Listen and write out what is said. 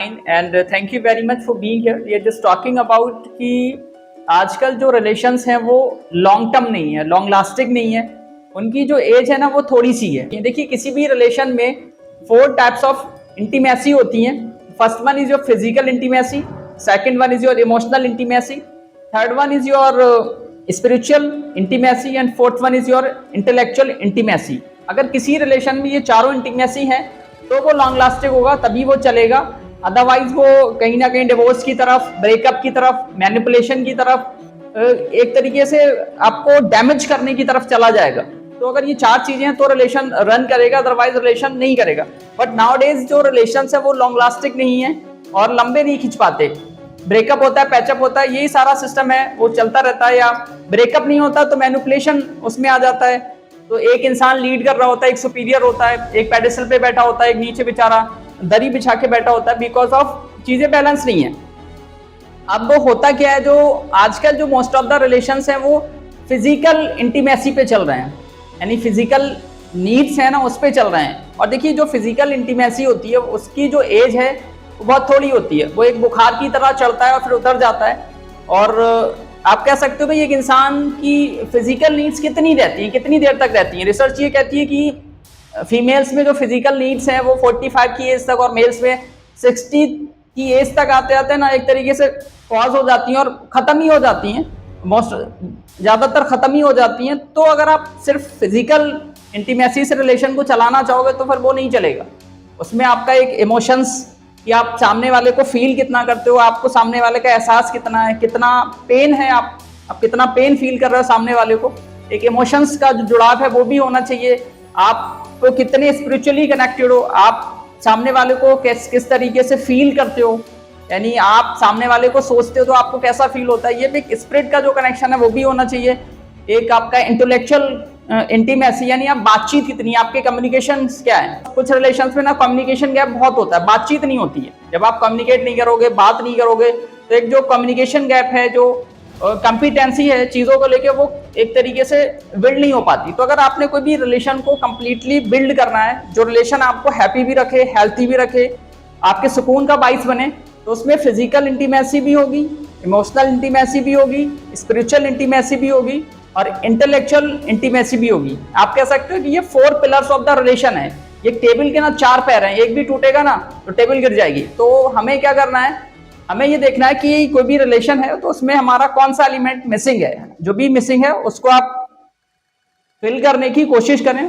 And thank you very much for being here. We are just talking about कि आजकल जो relations हैं वो लॉन्ग टर्म नहीं है, लॉन्ग लास्टिंग नहीं है, उनकी जो एज है ना वो थोड़ी सी है। देखिए किसी भी रिलेशन में 4 टाइप्स ऑफ इंटीमेसी होती हैं। First one is your physical intimacy, second one is your emotional intimacy, third one is your spiritual intimacy and fourth one is your intellectual intimacy. अगर किसी रिलेशन में ये चारों इंटीमेसी हैं तो वो लॉन्ग लास्टिंग होगा, तभी वो चलेगा। अदरवाइज वो कहीं ना कहीं डिवोर्स की तरफ, ब्रेकअप की तरफ, मैनिपुलेशन की तरफ, एक तरीके से आपको डैमेज करने की तरफ चला जाएगा। तो अगर ये 4 चीजें हैं तो रिलेशन रन करेगा, अदरवाइज रिलेशन नहीं करेगा। बट नाउअडेज जो रिलेशन है वो लॉन्ग लास्टिंग नहीं है और लंबे नहीं खींच पाते। ब्रेकअप होता है, पैचअप होता है, यही सारा सिस्टम है, वो चलता रहता है। या ब्रेकअप नहीं होता तो मैनिपुलेशन उसमें आ जाता है। तो एक इंसान लीड कर रहा होता है, एक सुपीरियर होता है, एक पेडिसल पे बैठा होता है, एक नीचे बेचारा दरी बिछा के बैठा होता है, बिकॉज ऑफ चीजें बैलेंस नहीं है। अब वो होता क्या है, जो आजकल जो मोस्ट ऑफ द रिलेशंस हैं वो फिजिकल इंटीमेसी पे चल रहे हैं, यानी फिजिकल नीड्स है ना उस पे चल रहे हैं। और देखिए जो फिजिकल इंटीमेसी होती है उसकी जो एज है वो बहुत थोड़ी होती है, वो एक बुखार की तरह चढ़ता है और फिर उतर जाता है। और आप कह सकते हो भाई एक इंसान की फिजिकल नीड्स कितनी रहती हैं, कितनी देर तक रहती हैं। रिसर्च ये कहती है कि फीमेल्स में जो फिजिकल नीड्स हैं वो 45 की एज तक और मेल्स में 60 की एज तक आते आते ना एक तरीके से पॉज हो जाती हैं और ख़त्म ही हो जाती हैं, मोस्ट ज़्यादातर ख़त्म ही हो जाती हैं। तो अगर आप सिर्फ फिजिकल इंटीमेसी से रिलेशन को चलाना चाहोगे तो फिर वो नहीं चलेगा। उसमें आपका एक इमोशंस कि आप सामने वाले को फील कितना करते हो, आपको सामने वाले का एहसास कितना है, कितना पेन है, आप कितना पेन फील कर रहे हो सामने वाले को, एक इमोशंस का जो जुड़ाव है वो भी होना चाहिए। आप तो कितने स्पिरिचुअली कनेक्टेड हो, आप सामने वाले को किस तरीके से फील करते हो, यानी आप सामने वाले को सोचते हो तो आपको कैसा फील होता है, ये भी एक स्पिरिट का जो कनेक्शन है वो भी होना चाहिए। एक आपका इंटेलेक्चुअल इंटीमेसी, यानी आप बातचीत कितनी, आपके कम्युनिकेशन क्या है। कुछ रिलेशंस में ना कम्युनिकेशन गैप बहुत होता है, बातचीत नहीं होती है। जब आप कम्युनिकेट नहीं करोगे, बात नहीं करोगे, तो एक जो कम्युनिकेशन गैप है, जो कॉम्पिटेंसी है चीज़ों को लेके, वो एक तरीके से बिल्ड नहीं हो पाती। तो अगर आपने कोई भी रिलेशन को कंप्लीटली बिल्ड करना है, जो रिलेशन आपको हैप्पी भी रखे, हेल्थी भी रखे, आपके सुकून का बाइस बने, तो उसमें फिजिकल इंटीमेसी भी होगी, इमोशनल इंटीमेसी भी होगी, स्पिरिचुअल इंटीमेसी भी होगी और इंटेलेक्चुअल इंटीमेसी भी होगी। आप कह सकते हो कि ये 4 पिलर्स ऑफ द रिलेशन है। ये टेबल के ना 4 पैर हैं, एक भी टूटेगा ना तो टेबल गिर जाएगी। तो हमें क्या करना है, हमें ये देखना है कि कोई भी रिलेशन है तो उसमें हमारा कौन सा एलिमेंट मिसिंग है। जो भी मिसिंग है उसको आप फिल करने की कोशिश करें।